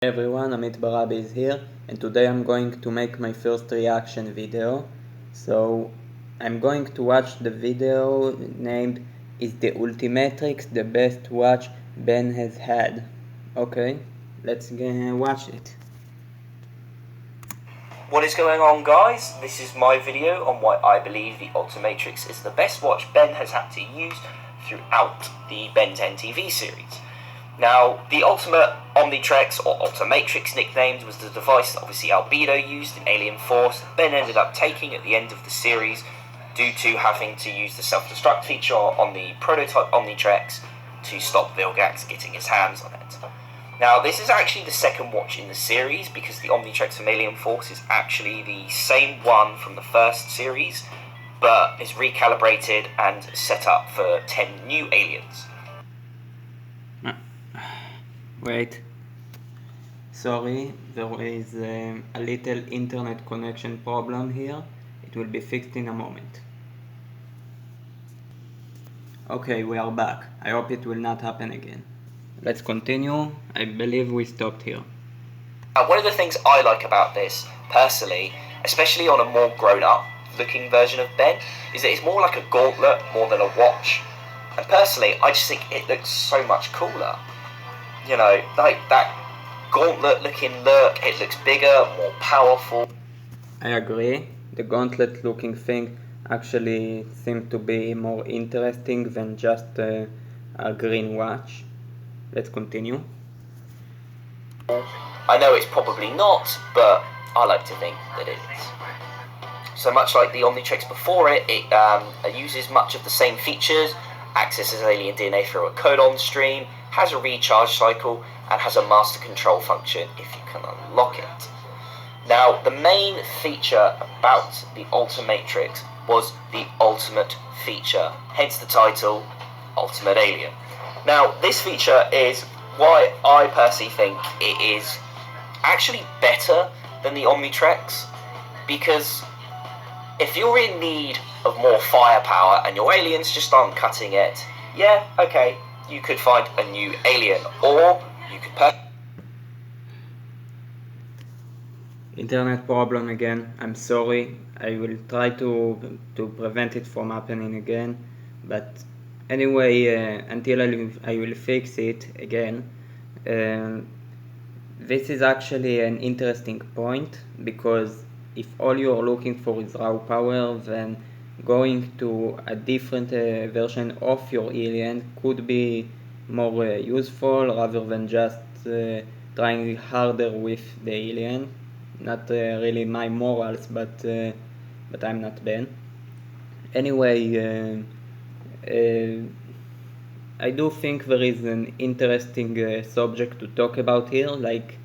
Hey everyone, Amit Barabi is here, and today I'm going to make my first reaction video. So I'm going to watch the video named "Is the Ultimatrix the best watch Ben has had?" Okay, let's watch it. What is going on, guys? This is my video on why I believe the ultimatrix is the best watch Ben has had to use throughout the Ben 10 TV series. Now, the ultimate omnitrix or ultimatrix nicknamed was the device that obviously Albedo used in Alien Force. Ben ended up taking at the end of the series due to having to use the self-destruct feature on the prototype omnitrix to stop Vilgax getting his hands on it. Now, this is actually the second watch in the series because the Omnitrix from Alien Force is actually the same one from the first series, but is recalibrated and set up for 10 new aliens. Wait. Sorry, there is a little internet connection problem here. It will be fixed in a moment. Okay, we are back. I hope it will not happen again. Let's continue. I believe we stopped here. One of the things I like about this, personally, especially on a more grown-up looking version of Ben, is that it's more like a gauntlet more than a watch. And personally, I just think it looks so much cooler. You know, like that gauntlet looking look, it looks bigger, more powerful. I agree. The gauntlet looking thing actually seemed to be more interesting than just a green watch. Let's continue. I know it's probably not, but I like to think that it is. So much like the Omnitrix before it, it uses much of the same features, accesses alien DNA through a codon stream, has a recharge cycle, and has a master control function if you can unlock it. Now, the main feature about the Ultimatrix was the ultimate feature, hence the title, Ultimate Alien. Now, this feature is why I personally think it is actually better than the Omnitrix, because if you're in need of more firepower and your aliens just aren't cutting it, yeah, okay, you could find a new alien, or you could Internet problem again. I'm sorry. I will try to prevent it from happening again, but anyway, until I will fix it again. This is actually an interesting point, because if all you're looking for is raw power, then going to a different version of your alien could be more useful rather than just trying harder with the alien. Not really my morals, but I'm not Ben. Anyway, I do think there is an interesting subject to talk about here, like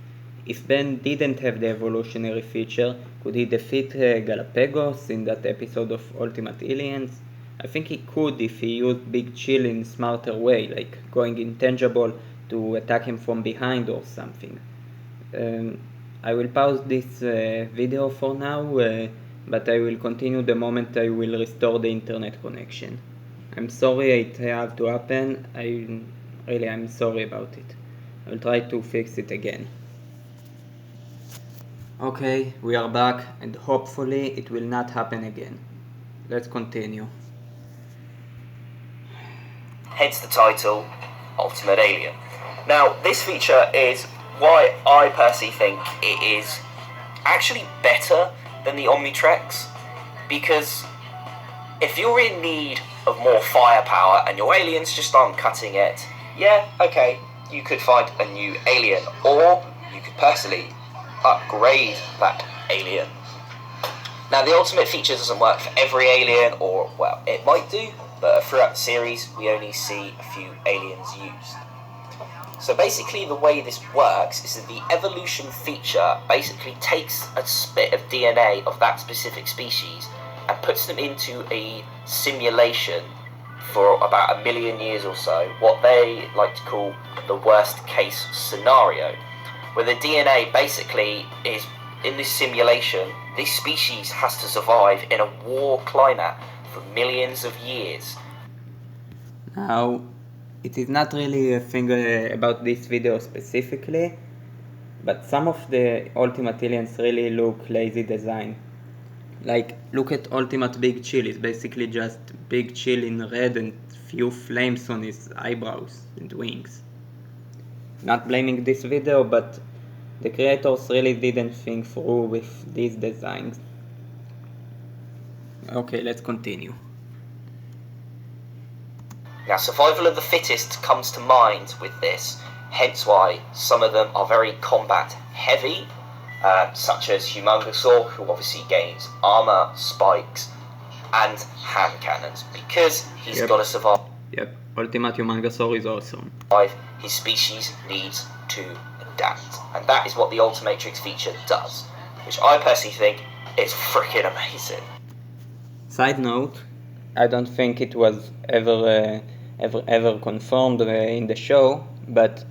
if Ben didn't have the evolutionary feature, could he defeat Galapagos in that episode of Ultimate Aliens? I think he could if he used Big Chill in a smarter way, like going intangible to attack him from behind or something. I will pause this video for now, but I will continue the moment I will restore the internet connection. I'm sorry it had to happen. I'm sorry about it. I'll try to fix it again. Okay, we are back, and hopefully it will not happen again. Let's continue. hence the title, Ultimate Alien. Now, this feature is why I personally think it is actually better than the Omnitrix, because if you're in need of more firepower and your aliens just aren't cutting it, yeah, okay, you could find a new alien, or you could personally upgrade that alien. Now, the ultimate feature doesn't work for every alien, or, well, it might do, but throughout the series, we only see a few aliens used. So basically, the way this works is that the evolution feature basically takes a bit of DNA of that specific species and puts them into a simulation for about 1 million years or so, what they like to call the worst case scenario, where the DNA basically is in this simulation. This species has to survive in a war climate for millions of years. Now, it is not really a thing about this video specifically, but some of the ultimate aliens really look lazy design. Like, look at Ultimate Big Chill, it's basically just Big Chill in red and few flames on his eyebrows and wings. Not blaming this video, but the creators really didn't think through with these designs. Okay, let's continue. Now, survival of the fittest comes to mind with this, hence why some of them are very combat heavy, such as Humongousaur, who obviously gains armor, spikes, and hand cannons, because he's got to survive. Yep, Ultimate Humongousaur is awesome. His species needs to adapt, and that is what the ultimatrix feature does, which I personally think is freaking amazing. Side note, I don't think it was ever confirmed in the show, but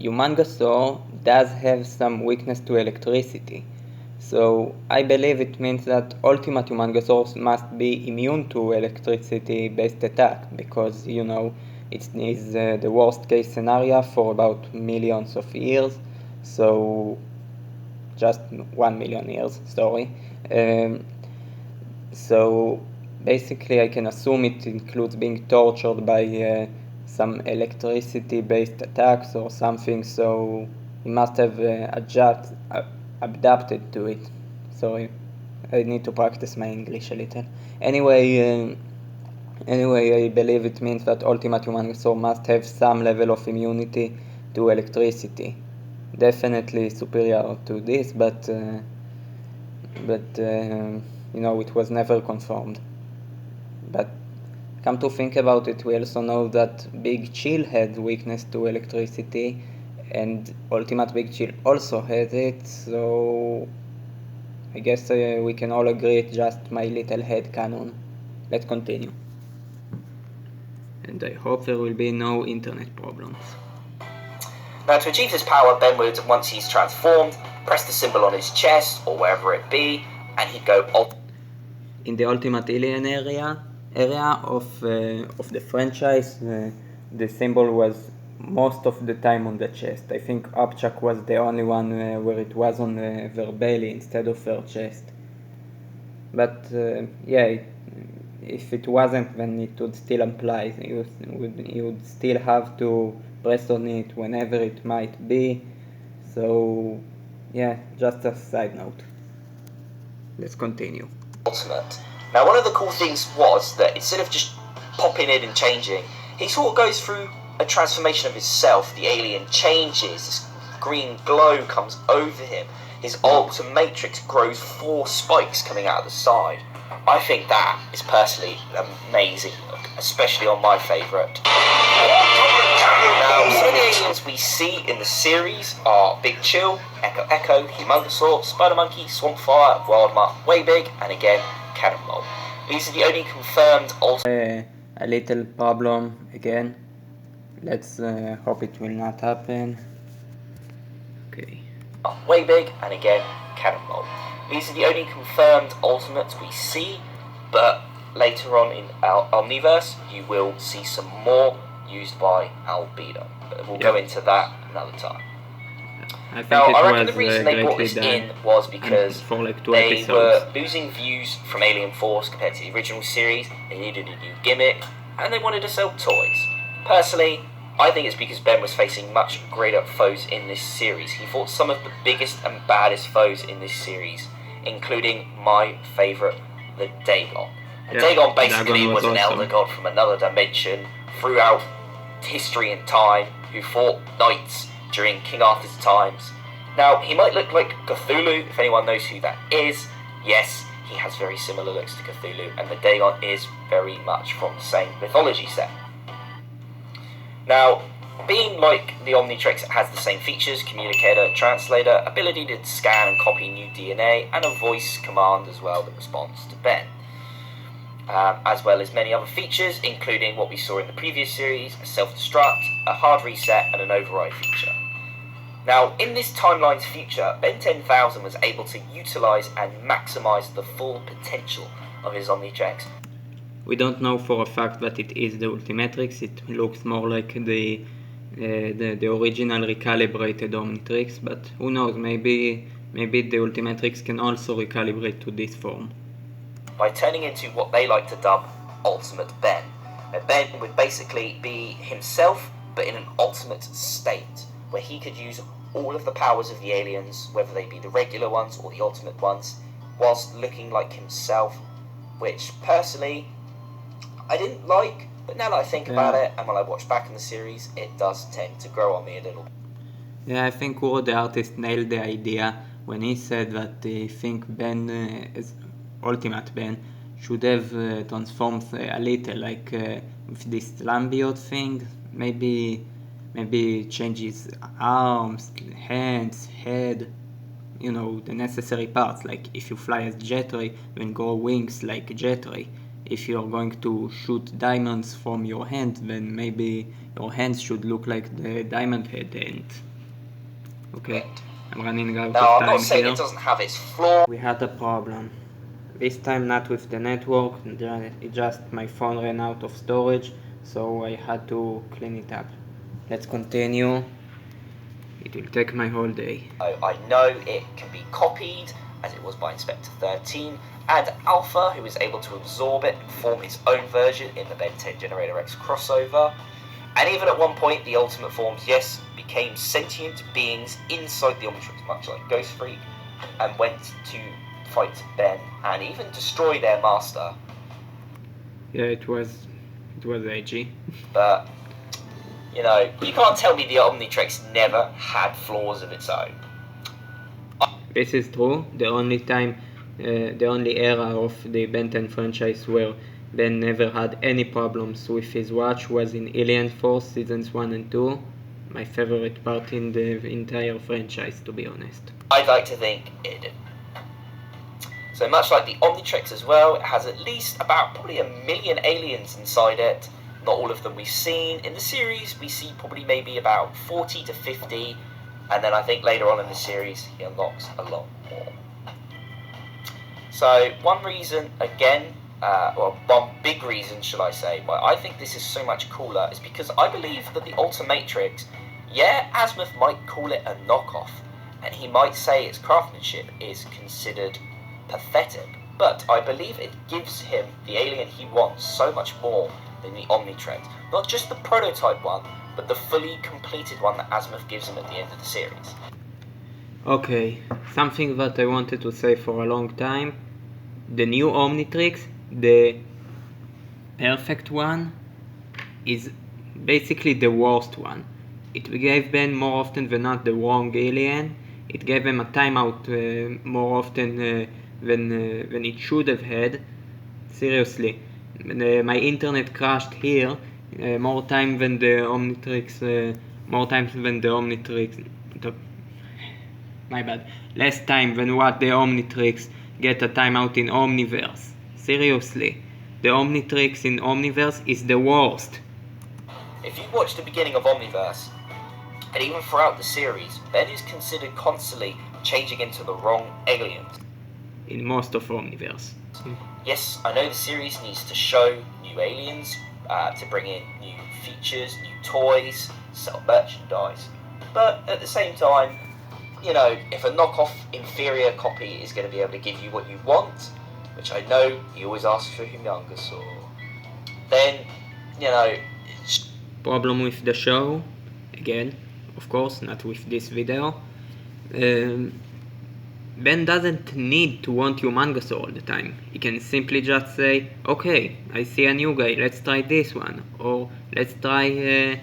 Humongousaur does have some weakness to electricity. So I believe it means that Ultimate Humongousaur must be immune to electricity-based attack, because, you know, it is the worst case scenario for about millions of years, so just 1 million years, sorry. So basically I can assume it includes being tortured by some electricity-based attacks or something, so he must have adapted to it. Sorry, I need to practice my English a little. Anyway, I believe it means that Ultimate Humongousaur must have some level of immunity to electricity. Definitely superior to this, but you know, it was never confirmed. But come to think about it, we also know that Big Chill had weakness to electricity, and Ultimate Big Chill also has it, so I guess we can all agree it's just my little head canon. Let's continue. And I hope there will be no internet problems. Now, to achieve this power, Ben would, once he's transformed, press the symbol on his chest or wherever it be, and he'd go in the Ultimate Alien area of the franchise, the symbol was most of the time on the chest. I think Upchuck was the only one where it was on their belly instead of their chest. But yeah, if it wasn't, then it would still apply. You would still have to press on it whenever it might be. So yeah, just a side note. Let's continue. Ultimate. Now, one of the cool things was that instead of just popping in and changing, he sort of goes through a transformation of himself. The alien changes, this green glow comes over him, his ultimatrix grows 4 spikes coming out of the side. I think that is personally an amazing look, especially on my favourite. Now, some of the aliens we see in the series are Big Chill, Echo, Humongousaur, Spider Monkey, Swampfire, Wildmutt, Way Big, and again, Cannonball. These are the only confirmed a little problem again. Let's hope it will not happen. Okay. Way Big, and again, Cannonball. These are the only confirmed ultimates we see, but later on in our Omniverse, you will see some more used by Albedo. But we'll go into that another time. I think I reckon the reason they brought this in was because like they were losing views from Alien Force compared to the original series, they needed a new gimmick, and they wanted to sell toys. Personally, I think it's because Ben was facing much greater foes in this series. He fought some of the biggest and baddest foes in this series, including my favourite, the Dagon. And Dagon basically was an elder god from another dimension throughout history and time, who fought knights during King Arthur's times. Now, he might look like Cthulhu, if anyone knows who that is. Yes, he has very similar looks to Cthulhu, and the Dagon is very much from the same mythology set. Now, being like the Omnitrix, it has the same features: communicator, translator, ability to scan and copy new DNA, and a voice command as well that responds to Ben. As well as many other features, including what we saw in the previous series, a self-destruct, a hard reset, and an override feature. Now, in this timeline's future, Ben 10,000 was able to utilise and maximise the full potential of his Omnitrix. We don't know for a fact that it is the Ultimatrix. It looks more like the the original recalibrated Omnitrix, but who knows, maybe the Ultimatrix can also recalibrate to this form. By turning into what they like to dub Ultimate Ben. Now, Ben would basically be himself, but in an ultimate state, where he could use all of the powers of the aliens, whether they be the regular ones or the ultimate ones, whilst looking like himself, which personally I didn't like, but now that I think about it, and when I watch back in the series, it does tend to grow on me a little. Yeah, I think Uro the artist nailed the idea when he said that he think Ben, Ultimate Ben, should have transformed a little, like with this Lambiot thing, maybe change his arms, hands, head, you know, the necessary parts, like if you fly as Jetray, then grow wings like Jetray. If you're going to shoot diamonds from your hand, then maybe your hands should look like the diamond head end. Okay, I'm running out of time here. Now, I'm not saying it doesn't have its flaws. We had a problem. This time not with the network, it just my phone ran out of storage, so I had to clean it up. Let's continue. It will take my whole day. I know it can be copied, as it was by Inspector 13, and Alpha, who was able to absorb it and form its own version in the Ben 10 Generator X crossover. And even at one point, the Ultimate Forms, yes, became sentient beings inside the Omnitrix, much like Ghost Freak, and went to fight Ben and even destroy their master. Yeah, it was edgy. But, you know, you can't tell me the Omnitrix never had flaws of its own. This is true. The only era of the Ben 10 franchise where Ben never had any problems with his watch was in Alien Force Seasons 1 and 2. My favorite part in the entire franchise, to be honest. I'd like to think it did. So much like the Omnitrix as well, it has at least about probably 1 million aliens inside it. Not all of them we've seen. In the series, we see probably maybe about 40 to 50. And then I think later on in the series, he unlocks a lot more. So one reason, again, one big reason, should I say, why I think this is so much cooler is because I believe that the ultimatrix, yeah, Azimuth might call it a knockoff, and he might say its craftsmanship is considered pathetic, but I believe it gives him the alien he wants so much more than the Omnitrix. Not just the prototype one, but the fully completed one that Azimuth gives him at the end of the series. Okay, something that I wanted to say for a long time. The new Omnitrix, the perfect one, is basically the worst one. It gave Ben more often than not the wrong alien. It gave him a timeout more often than it should have had. Seriously, my internet crashed here more times than the Omnitrix. My bad. Less time than what the Omnitrix get a timeout in Omniverse. Seriously, the Omnitrix in Omniverse is the worst. If you watch the beginning of Omniverse, and even throughout the series, Ben is considered constantly changing into the wrong aliens. In most of Omniverse. Yes, I know the series needs to show new aliens, to bring in new features, new toys, sell merchandise. But at the same time, you know, if a knockoff inferior copy is going to be able to give you what you want, which I know he always asks for Humongousaur, then, you know... Problem with the show, again, of course, not with this video. Ben doesn't need to want Humongousaur all the time. He can simply just say, okay, I see a new guy, let's try this one, or let's try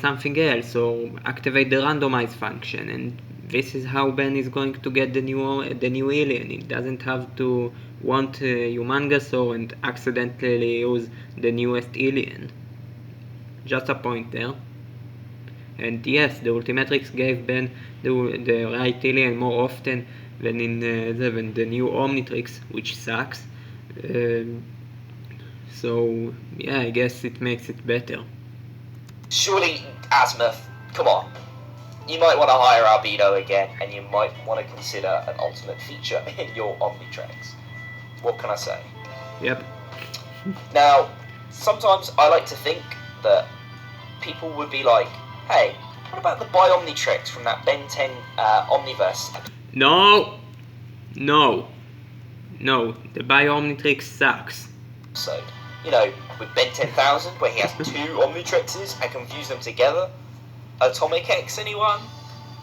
something else, or activate the randomize function, and this is how Ben is going to get the new alien. He doesn't have to want Humongousaur and accidentally use the newest alien. Just a point there. And yes, the Ultimatrix gave Ben the right alien more often than in the new Omnitrix, which sucks. So yeah, I guess it makes it better. Surely, Azimuth, come on. You might want to hire Albedo again, and you might want to consider an ultimate feature in your Omnitrix. What can I say? Yep. Now, sometimes I like to think that people would be like, hey, what about the Biomnitrix from that Ben 10 Omniverse No, the Biomnitrix sucks. episode? You know, with Ben 10,000, where he has two Omnitrixes and can fuse them together. Atomic X, anyone?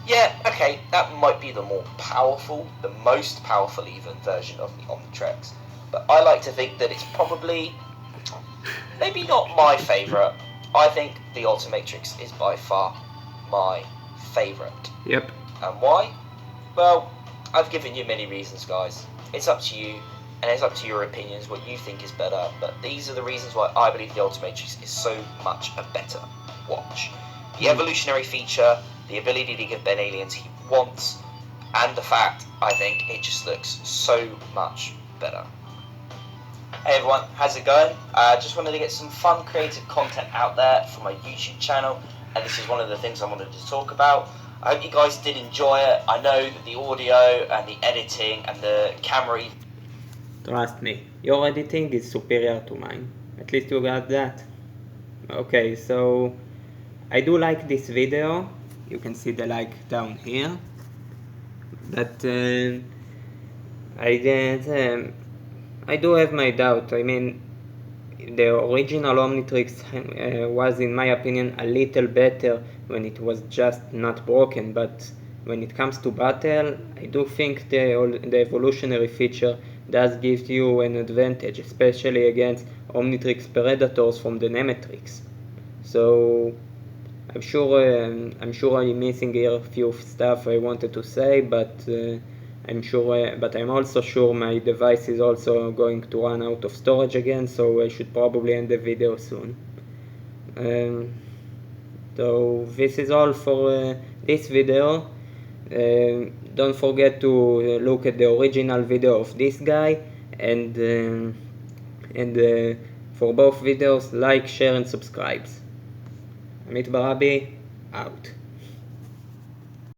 Yeah, okay, that might be the more powerful, the most powerful even version of the Omnitrix. But I like to think that it's probably, maybe not my favourite. I think the Ultimatrix is by far my favourite. Yep. And why? Well, I've given you many reasons, guys. It's up to you, and it's up to your opinions what you think is better. But these are the reasons why I believe the Ultimatrix is so much a better watch. The evolutionary feature, the ability to give Ben aliens he wants, and the fact, I think, it just looks so much better. Hey everyone, how's it going? I just wanted to get some fun creative content out there for my YouTube channel, and this is one of the things I wanted to talk about. I hope you guys did enjoy it. I know that the audio and the editing and the camera... Trust me, your editing is superior to mine. At least you got that. Okay, so I do like this video. You can see the like down here. But I do have my doubt. I mean, the original Omnitrix was, in my opinion, a little better when it was just not broken, but when it comes to battle, I do think the evolutionary feature does give you an advantage, especially against Omnitrix Predators from the Nemetrix. So I'm sure I'm missing here a few stuff I wanted to say, but I'm also sure my device is also going to run out of storage again, so I should probably end the video soon. So this is all for this video. Don't forget to look at the original video of this guy, and for both videos, like, share and subscribe. Amit Barabi, out.